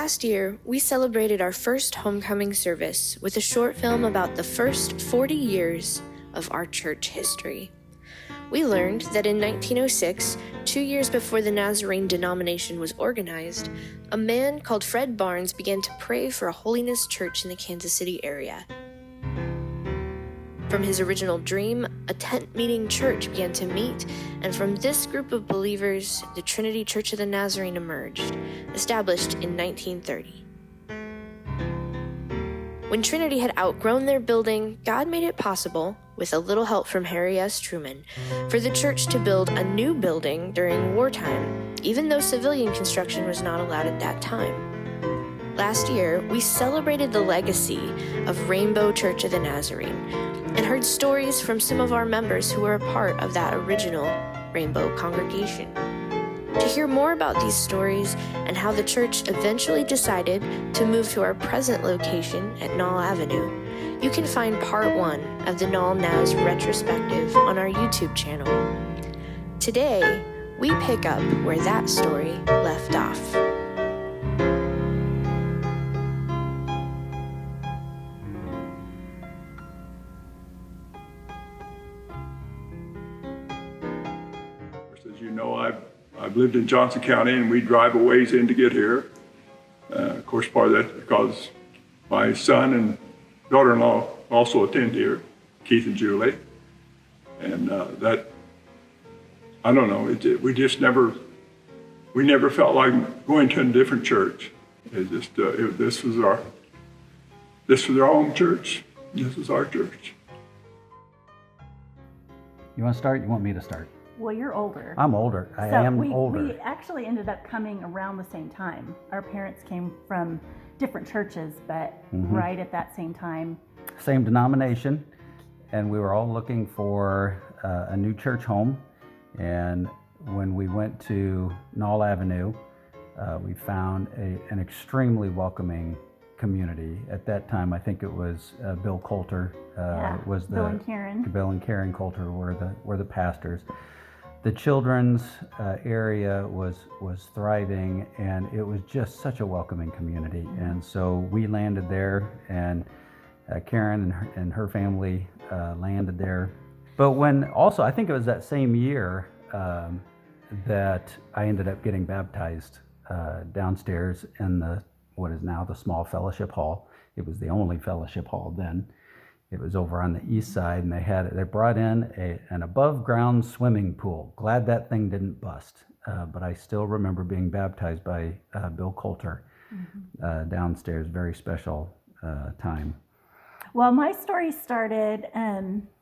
Last year, we celebrated our first homecoming service with a short film about the first 40 years of our church history. We learned that in 1906, 2 years before the Nazarene denomination was organized, a man called Fred Barnes began to pray for a holiness church in the Kansas City area. From his original dream, a tent-meeting church began to meet, and from this group of believers, the Trinity Church of the Nazarene emerged, established in 1930. When Trinity had outgrown their building, God made it possible, with a little help from Harry S. Truman, for the church to build a new building during wartime, even though civilian construction was not allowed at that time. Last year, we celebrated the legacy of Rainbow Church of the Nazarene and heard stories from some of our members who were a part of that original Rainbow congregation. To hear more about these stories and how the church eventually decided to move to our present location at Nall Avenue, you can find part 1 of the Nall Naz Retrospective on our YouTube channel. Today, we pick up where that story left off. As you know, I've lived in Johnson County, and we drive a ways in to get here. Of course, part of that's because my son and daughter-in-law also attend here, Keith and Julie. And that, I don't know, we never felt like going to a different church. This was our home church. This is our church. You want to start? You want me to start? Well, you're older. I'm older. I am older. We actually ended up coming around the same time. Our parents came from different churches, but right at that same time. Same denomination, and we were all looking for a new church home. And when we went to Nall Avenue, we found an extremely welcoming community. At that time, I think it was Bill Coulter was the Bill and Karen Coulter were the pastors. The children's area was thriving, and it was just such a welcoming community. And so we landed there, and Karen and her family landed there. But I think it was that same year that I ended up getting baptized downstairs in what is now the small fellowship hall. It was the only fellowship hall then. It was over on the east side, and they brought in an above-ground swimming pool. Glad that thing didn't bust, but I still remember being baptized by Bill Coulter downstairs. Very special time. Well, my story started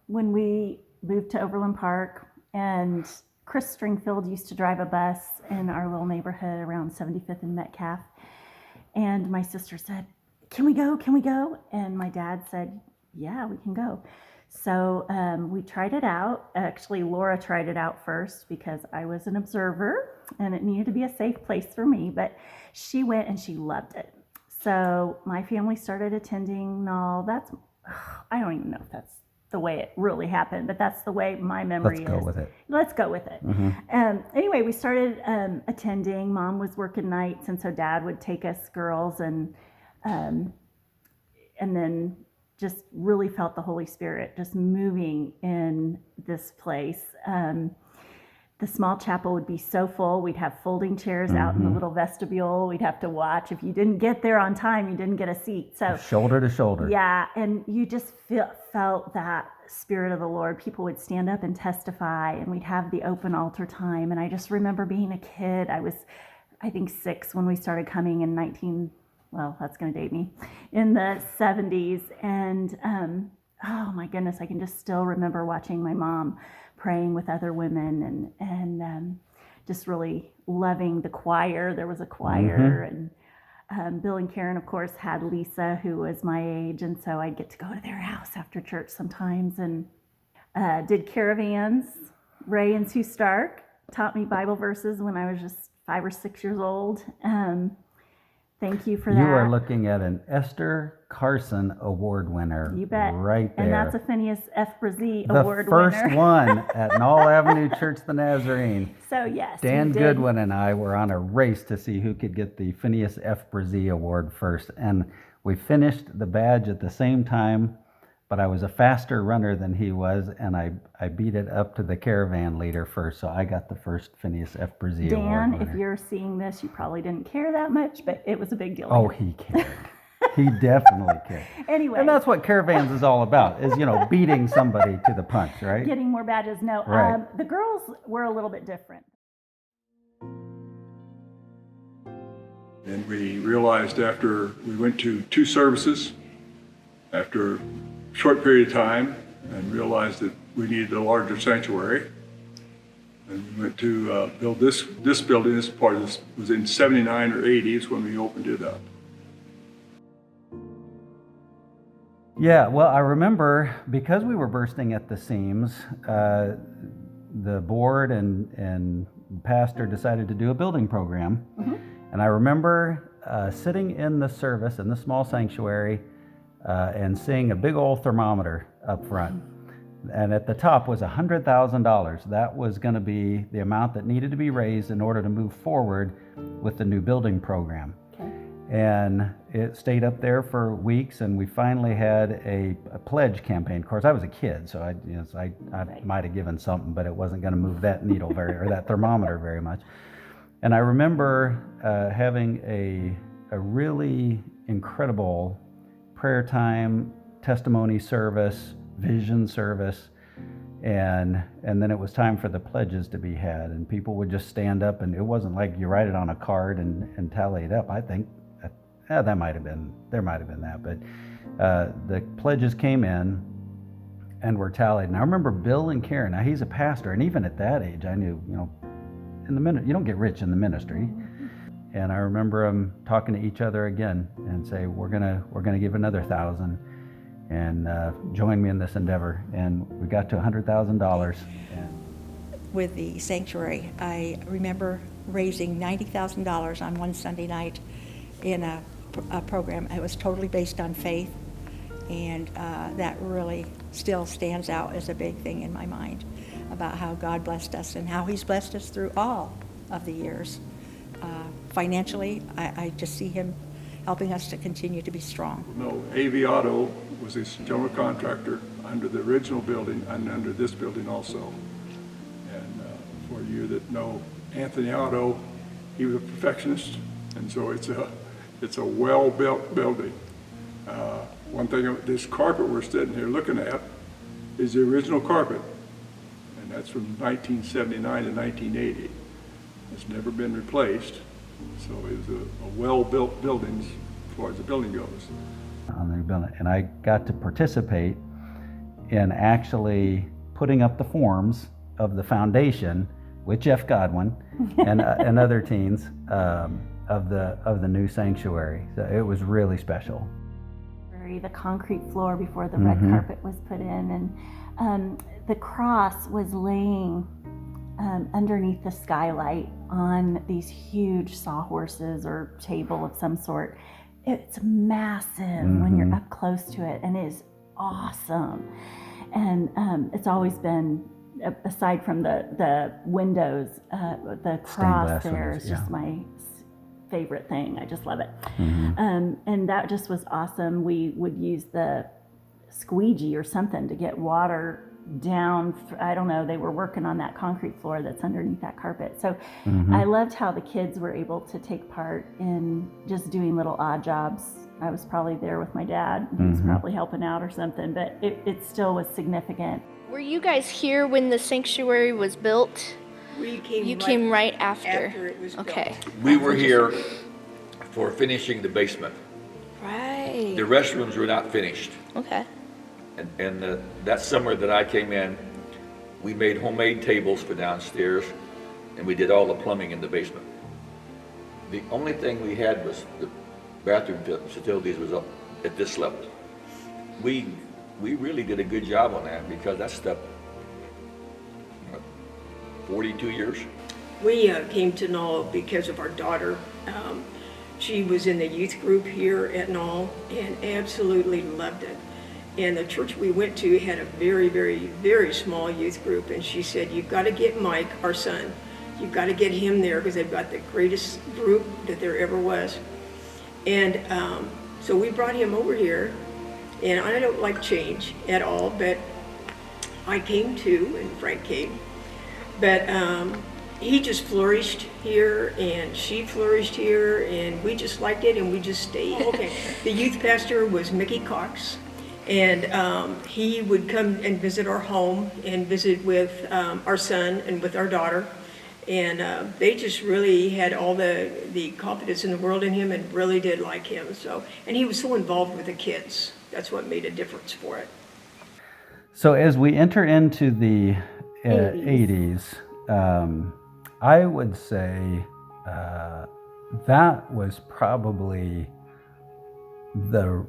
when we moved to Overland Park, and Chris Stringfield used to drive a bus in our little neighborhood around 75th and Metcalf. And my sister said, "Can we go? Can we go?" And my dad said, "Yeah, we can go." So we tried it out. Actually, Laura tried it out first because I was an observer and it needed to be a safe place for me. But she went and she loved it. So my family started attending Nall. I don't even know if that's the way it really happened, but that's the way my memory is. Let's go with it. Let's go with it. Anyway, we started attending. Mom was working nights, and so Dad would take us girls, and then just really felt the Holy Spirit just moving in this place. The small chapel would be so full. We'd have folding chairs out in the little vestibule. We'd have to watch. If you didn't get there on time, you didn't get a seat. So shoulder to shoulder. Yeah, and you just felt that Spirit of the Lord. People would stand up and testify, and we'd have the open altar time. And I just remember being a kid. I was, I think, 6 when we started coming in that's going to date me, in the 70s. And oh my goodness, I can just still remember watching my mom praying with other women and just really loving the choir. There was a choir, and Bill and Karen, of course, had Lisa, who was my age, and so I'd get to go to their house after church sometimes, and did caravans. Ray and Sue Stark taught me Bible verses when I was just 5 or 6 years old. Thank you for You that. are looking at an Esther Carson Award winner. You bet. Right there. And that's a Phineas F. Brzee the Award first winner. one at Nall Avenue Church the Nazarene. So yes, Dan you did. Goodwin and I were on a race to see who could get the Phineas F. Brzee Award first. And we finished the badge at the same time, but I was a faster runner than he was, and I beat it up to the caravan leader first. So I got the first Phineas F. Brzee Award Dan, winner. if you're seeing this, you probably didn't care that much, but it was a big deal. Oh, he cared. He definitely cared. Anyway. And that's what caravans is all about, is, beating somebody to the punch, right? Getting more badges. No, Right. The girls were a little bit different. And we realized after we went to 2 services, after a short period of time, and realized that we needed a larger sanctuary. And we went to build this building. This part of this was in 79 or 80s when we opened it up. Yeah, well, I remember because we were bursting at the seams, the board and pastor decided to do a building program. Mm-hmm. And I remember sitting in the service in the small sanctuary and seeing a big old thermometer up front. And at the top was $100,000. That was going to be the amount that needed to be raised in order to move forward with the new building program. Okay. And it stayed up there for weeks, and we finally had a pledge campaign. Of course, I was a kid, so I Right. might have given something, but it wasn't going to move that needle or that thermometer very much. And I remember having a really incredible prayer time, testimony service, vision service, and then it was time for the pledges to be had, and people would just stand up, and it wasn't like you write it on a card and tally it up. I think there might have been that, but the pledges came in and were tallied. And I remember Bill and Karen. Now he's a pastor, and even at that age, I knew, in the minute you don't get rich in the ministry. And I remember them talking to each other again and say, we're gonna give another $1,000 and join me in this endeavor. And we got to $100,000. With the sanctuary, I remember raising $90,000 on one Sunday night in a program. It was totally based on faith, and that really still stands out as a big thing in my mind about how God blessed us and how He's blessed us through all of the years. Financially, I just see Him helping us to continue to be strong. No, AV Auto was this general contractor under the original building and under this building also. And for you that know Anthony Otto, he was a perfectionist, and so it's a well-built building. One thing, this carpet we're sitting here looking at is the original carpet, and that's from 1979 to 1980. It's never been replaced, so it was a well-built building as far as the building goes. On the building, and I got to participate in actually putting up the forms of the foundation with Jeff Godwin and other teens of the new sanctuary. So it was really special. The concrete floor before the red carpet was put in, and the cross was laying underneath the skylight on these huge sawhorses or table of some sort. It's massive when you're up close to it, and it is awesome. And it's always been, aside from the windows, the cross there is just my favorite thing. I just love it. And that just was awesome. We would use the squeegee or something to get water down. I don't know, they were working on that concrete floor that's underneath that carpet. So I loved how the kids were able to take part in just doing little odd jobs. I was probably there with my dad. He was probably helping out or something, but it still was significant. Were you guys here when the sanctuary was built? You came right after it was okay. We were here for finishing the basement. Right. The restrooms were not finished. Okay. And that summer that I came in, we made homemade tables for downstairs, and we did all the plumbing in the basement. The only thing we had was the bathroom facilities was up at this level. We really did a good job on that because that stuff, 42 years. We came to know because of our daughter. She was in the youth group here at Nall and absolutely loved it. And the church we went to had a very, very, very small youth group. And she said, you've got to get Mike, our son. You've got to get him there because they've got the greatest group that there ever was. And so we brought him over here. And I don't like change at all, but I came too, and Frank came. But he just flourished here, and she flourished here, and we just liked it, and we just stayed. Okay. The youth pastor was Mickey Cox, and he would come and visit our home and visit with our son and with our daughter. And they just really had all the confidence in the world in him and really did like him. So, and he was so involved with the kids. That's what made a difference for it. So as we enter into the 80s, I would say that was probably the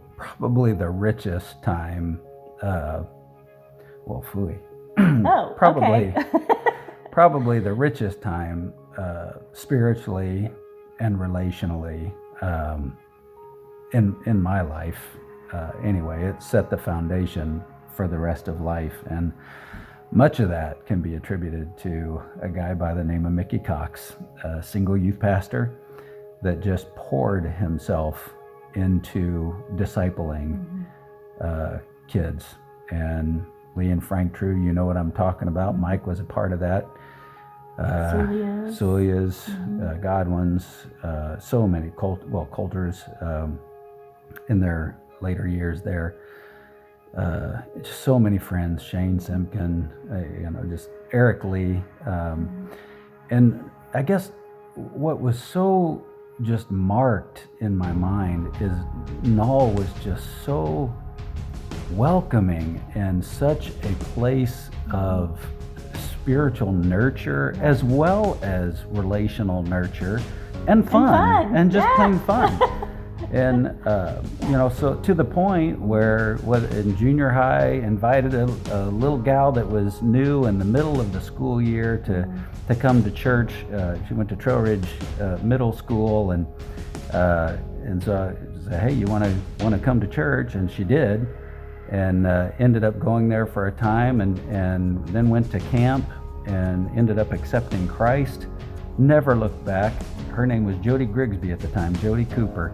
richest time. Probably probably the richest time spiritually and relationally in my life. Anyway, it set the foundation for the rest of life, and much of that can be attributed to a guy by the name of Mickey Cox, a single youth pastor that just poured himself into discipling kids. And Lee and Frank True, you know what I'm talking about. Mike was a part of that. Sulia's, Godwin's, so many, Coulter's in their later years there. Just so many friends, Shane Simpkin, just Eric Lee. And I guess what was so just marked in my mind is Nall was just so welcoming and such a place of spiritual nurture as well as relational nurture and fun. And just plain fun. And, so to the point where in junior high, invited a little gal that was new in the middle of the school year to come to church. She went to Trail Ridge Middle School, and so I said, hey, you want to come to church? And she did, and ended up going there for a time, and then went to camp and ended up accepting Christ. Never looked back. Her name was Jody Grigsby at the time, Jody Cooper.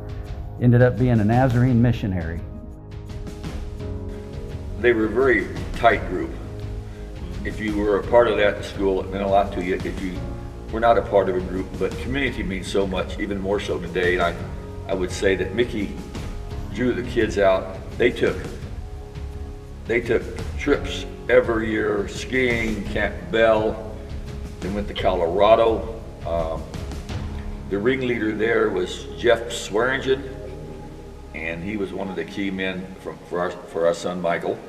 Ended up being a Nazarene missionary. They were a very tight group. If you were a part of that school, it meant a lot to you. If you were not a part of a group, but community means so much, even more so today. And I would say that Mickey drew the kids out. They took trips every year, skiing, Camp Bell. They went to Colorado. The ringleader there was Jeff Swearingen, and he was one of the key men for our son Michael.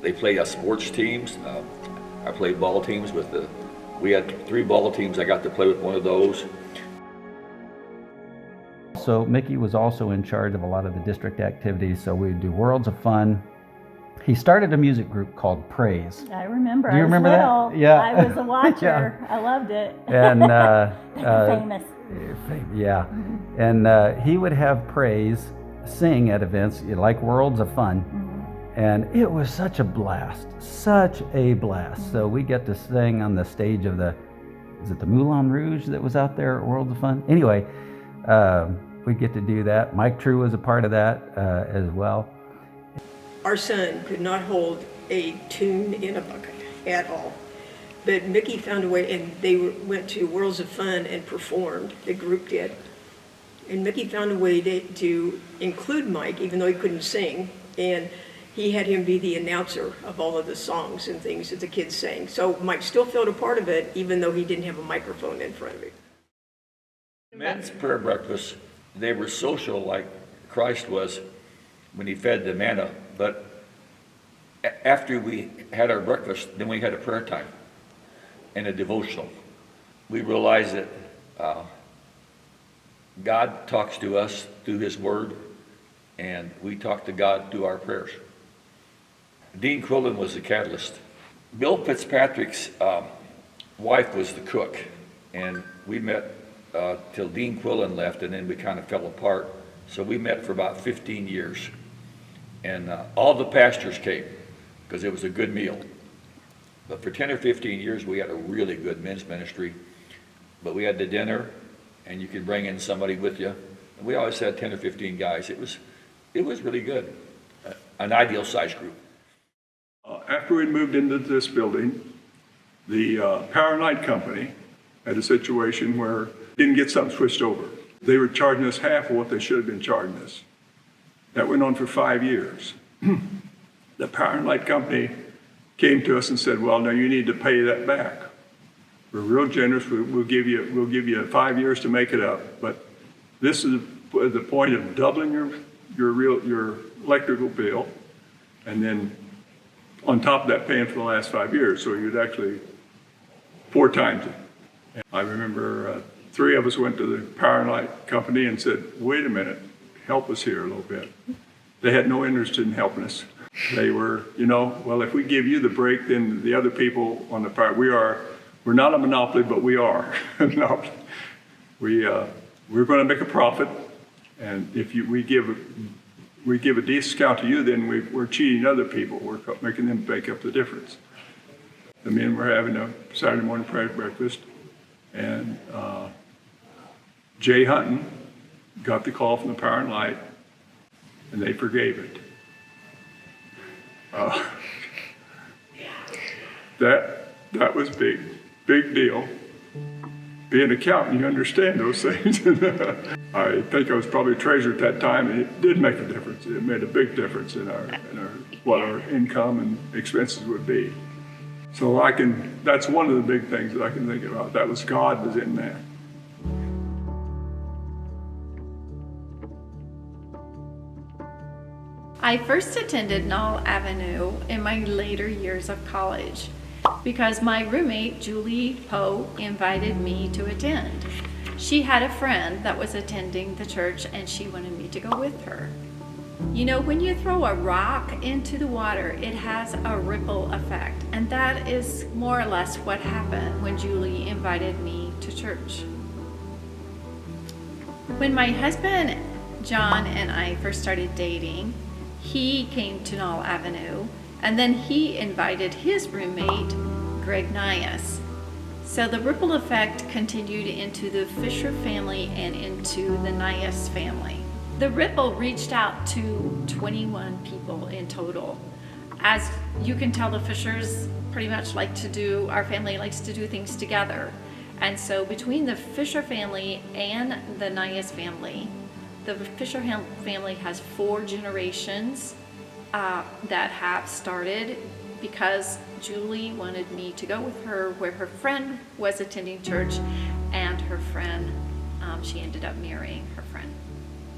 They played sports teams. I played ball teams we had 3 ball teams. I got to play with one of those. So Mickey was also in charge of a lot of the district activities. So we'd do Worlds of Fun. He started a music group called Praise. I remember. Do you remember that? Yeah. I was a watcher. Yeah. I loved it. And famous. Yeah. And he would have Praise sing at events like Worlds of Fun. And it was such a blast. So we get to sing on the stage of the Moulin Rouge that was out there at Worlds of Fun? Anyway, we get to do that. Mike True was a part of that as well. Our son could not hold a tune in a bucket at all. But Mickey found a way, and they went to Worlds of Fun and performed, the group did. And Mickey found a way to include Mike, even though he couldn't sing, and he had him be the announcer of all of the songs and things that the kids sang. So Mike still felt a part of it, even though he didn't have a microphone in front of him. Men's prayer breakfasts, they were social like Christ was when he fed the manna. But after we had our breakfast, then we had a prayer time and a devotional. We realized that God talks to us through his word, and we talk to God through our prayers. Dean Quillen was the catalyst. Bill Fitzpatrick's wife was the cook, And we met till Dean Quillen left, and then we kind of fell apart. So we met for about 15 years. And all the pastors came because it was a good meal. But for 10 or 15 years, we had a really good men's ministry. But we had the dinner, and you could bring in somebody with you. And we always had 10 or 15 guys. It was really good, an ideal size group. After we moved into this building, the Power and Light Company had a situation where didn't get something switched over. They were charging us half of what they should have been charging us. That went on for 5 years. The Power and Light Company came to us and said, well, no, you need to pay that back. We're real generous. We'll give you 5 years to make it up. But this is the point of doubling your electrical bill, and then on top of that, paying for the last 5 years. So you'd actually 4 times it. And I remember 3 of us went to the Power and Light Company and said, wait a minute, help us here a little bit. They had no interest in helping us. They were, well, if we give you the break, then the other people on the power, we're not a monopoly, but we are. We're going to make a profit, and if we give a discount to you, then we're cheating other people. We're making them make up the difference. The men were having a Saturday morning prayer breakfast, and Jay Hunton got the call from the Power and Light, and they forgave it. That was big deal. Being an accountant, you understand those things. I think I was probably treasurer at that time, and it did make a difference. It made a big difference in what our income and expenses would be. So that's one of the big things that I can think about. That was God was in that. I first attended Nall Avenue in my later years of college because my roommate, Julie Poe, invited me to attend. She had a friend that was attending the church and she wanted me to go with her. When you throw a rock into the water, it has a ripple effect. And that is more or less what happened when Julie invited me to church. When my husband, John, and I first started dating, he came to Nall Avenue, and then he invited his roommate, Greg Naz. So the ripple effect continued into the Fisher family and into the Naz family. The ripple reached out to 21 people in total. As you can tell, the Fishers pretty much our family likes to do things together. And so between the Fisher family and the Naz family, the Fisher family has 4 generations that have started because Julie wanted me to go with her where her friend was attending church, and her friend, she ended up marrying her friend.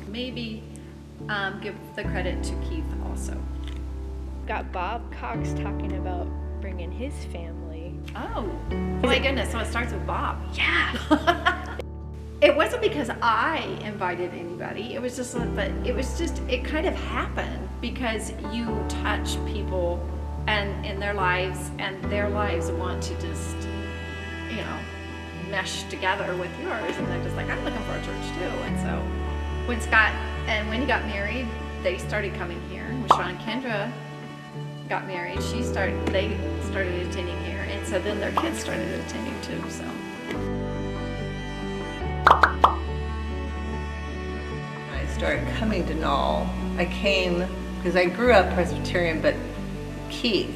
Maybe give the credit to Keith also. Got Bob Cox talking about bringing his family. Oh my goodness, so it starts with Bob. Yeah. It wasn't because I invited anybody. It it kind of happened because you touch people and in their lives, and their lives want to just, mesh together with yours. And they're just like, I'm looking for a church too. And so when Scott and Wendy got married, they started coming here. When Sean and Kendra got married, they started attending here. And so then their kids started attending too, so. I started coming to Nall. I came because I grew up Presbyterian, but Keith,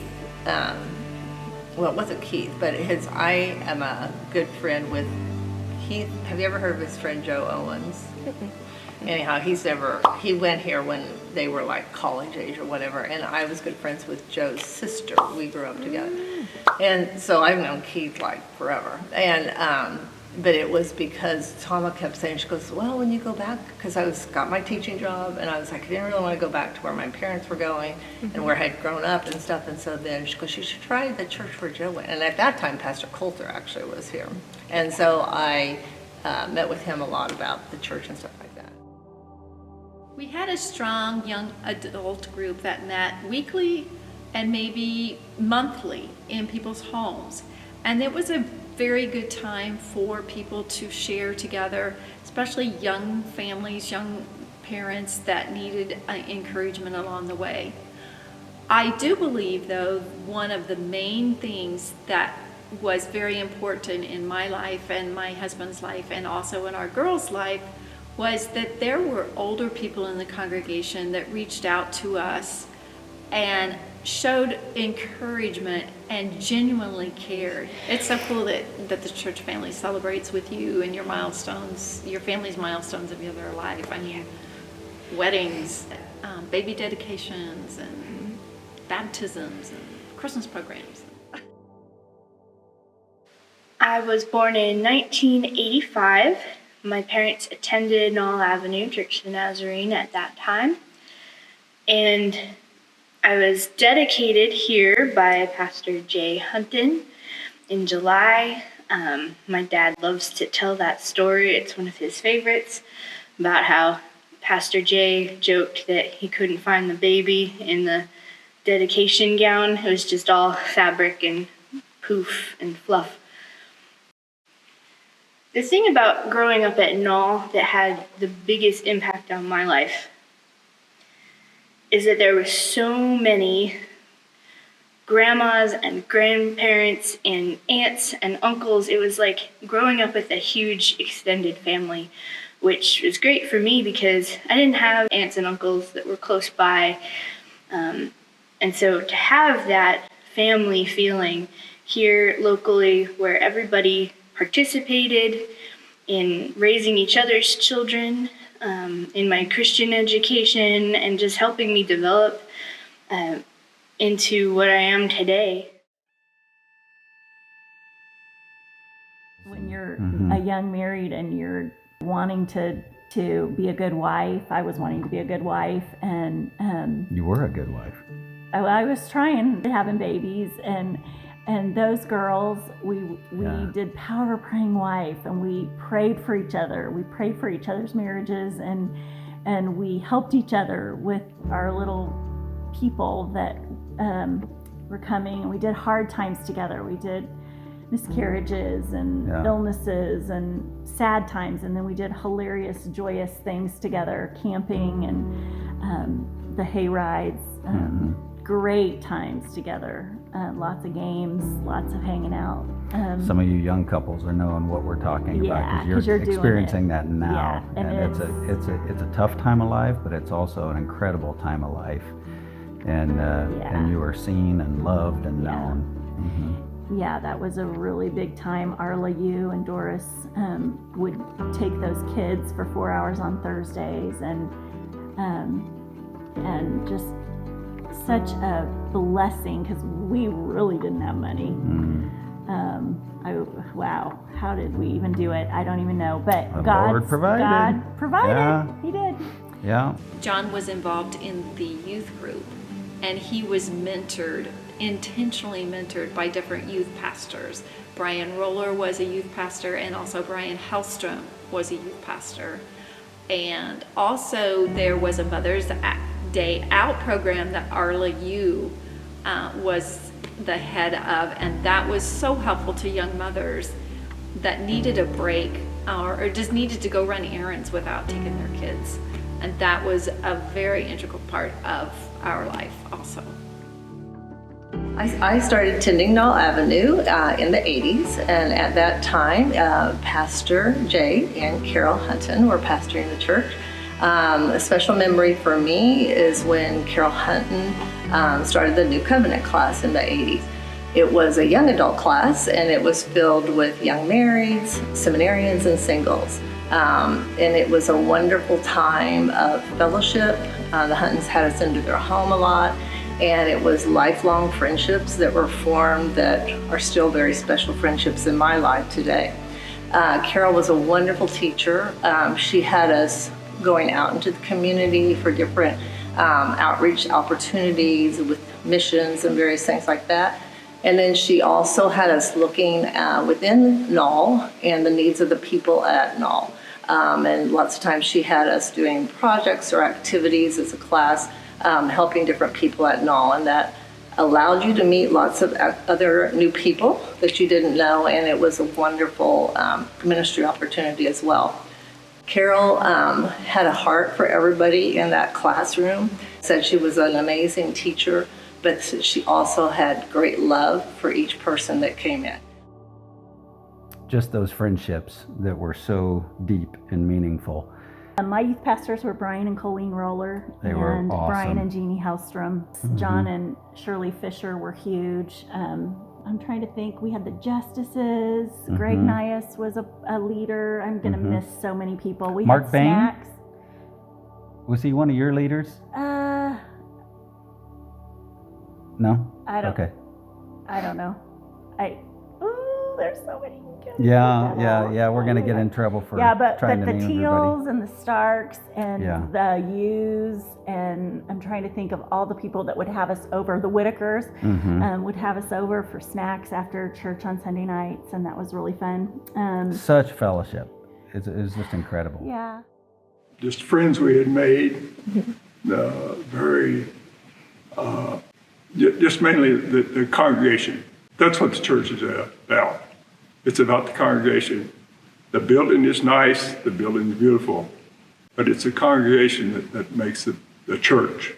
well, it wasn't Keith, but I am a good friend with Keith. Have you ever heard of his friend Joe Owens? Anyhow, he went here when they were like college age or whatever, and I was good friends with Joe's sister. We grew up together. And so I've known Keith like forever. And but it was because Tama kept saying, she goes, well, when you go back, because I got my teaching job, and I was like, I didn't really want to go back to where my parents were going and where I had grown up and stuff. And so then she goes, you should try the church where Joe went. And at that time, Pastor Coulter actually was here. And so I met with him a lot about the church and stuff like that. We had a strong young adult group that met weekly and maybe monthly in people's homes. And it was a very good time for people to share together, especially young families, young parents that needed encouragement along the way. I do believe, though, one of the main things that was very important in my life and my husband's life and also in our girls' life was that there were older people in the congregation that reached out to us and showed encouragement and genuinely cared. It's so cool that the church family celebrates with you and your milestones, your family's milestones of your life. I mean, weddings, baby dedications, and baptisms, and Christmas programs. I was born in 1985. My parents attended Nall Avenue Church of the Nazarene at that time. And I was dedicated here by Pastor Jay Hunton in July. My dad loves to tell that story. It's one of his favorites, about how Pastor Jay joked that he couldn't find the baby in the dedication gown. It was just all fabric and poof and fluff. The thing about growing up at Nall that had the biggest impact on my life is that there were so many grandmas and grandparents and aunts and uncles. It was like growing up with a huge extended family, which was great for me because I didn't have aunts and uncles that were close by. And so to have that family feeling here locally where everybody participated in raising each other's children, in my Christian education, and just helping me develop into what I am today. When you're a young married and you're wanting to be a good wife, I was wanting to be a good wife, and You were a good wife. I was trying to having babies, and those girls, we did Power of Praying Wife, and we prayed for each other. We prayed for each other's marriages, and we helped each other with our little people that were coming. And we did hard times together. We did miscarriages and illnesses and sad times, and then we did hilarious, joyous things together, camping and the hay rides. Great times together. Lots of games, lots of hanging out. Some of you young couples are knowing what we're talking about because you're doing experiencing it. that now. Yeah, and it's a tough time of life, but it's also an incredible time of life. And you are seen and loved and known. Yeah, that was a really big time. Arla, you and Doris would take those kids for 4 hours on Thursdays, and just such a blessing because we really didn't have money. Wow, how did we even do it? I don't even know, but God provided. Yeah. He did. Yeah. John was involved in the youth group, and he was intentionally mentored by different youth pastors. Brian Roller was a youth pastor, and also Brian Hellstrom was a youth pastor. And also there was a Mother's Day Out program that Arla Yu was the head of, and that was so helpful to young mothers that needed a break or just needed to go run errands without taking their kids. And that was a very integral part of our life also. I started attending Nall Avenue in the 80s, and at that time, Pastor Jay and Carol Hunton were pastoring the church. A special memory for me is when Carol Hunton started the New Covenant class in the 80s. It was a young adult class, and it was filled with young marrieds, seminarians, and singles. And it was a wonderful time of fellowship. The Huntons had us into their home a lot, and it was lifelong friendships that were formed that are still very special friendships in my life today. Carol was a wonderful teacher. She had us going out into the community for different outreach opportunities with missions and various things like that. And then she also had us looking within Nall and the needs of the people at Nall. And lots of times she had us doing projects or activities as a class, helping different people at Nall. And that allowed you to meet lots of other new people that you didn't know, and it was a wonderful ministry opportunity as well. Carol had a heart for everybody in that classroom, said she was an amazing teacher, but she also had great love for each person that came in. Just those friendships that were so deep and meaningful. My youth pastors were Brian and Colleen Roller, They were and awesome. Brian and Jeannie Hellstrom. John and Shirley Fisher were huge. I'm trying to think. We had the Justices. Greg Nias was a leader. I'm going to miss so many people. We Mark had Bain? snacks. Was he one of your leaders? No? I don't. Okay. I don't know. There's so many. Yeah. We're going to get in trouble for but trying to the name Teals everybody. and the Starks and Yeah. the Hughes, and I'm trying to think of all the people that would have us over. The Whitakers would have us over for snacks after church on Sunday nights, and that was really fun. Such fellowship. It was just incredible. Yeah. Just friends we had made, just mainly the congregation. That's what the church is about. It's about the congregation. The building is nice, the building is beautiful, but it's the congregation that makes the church.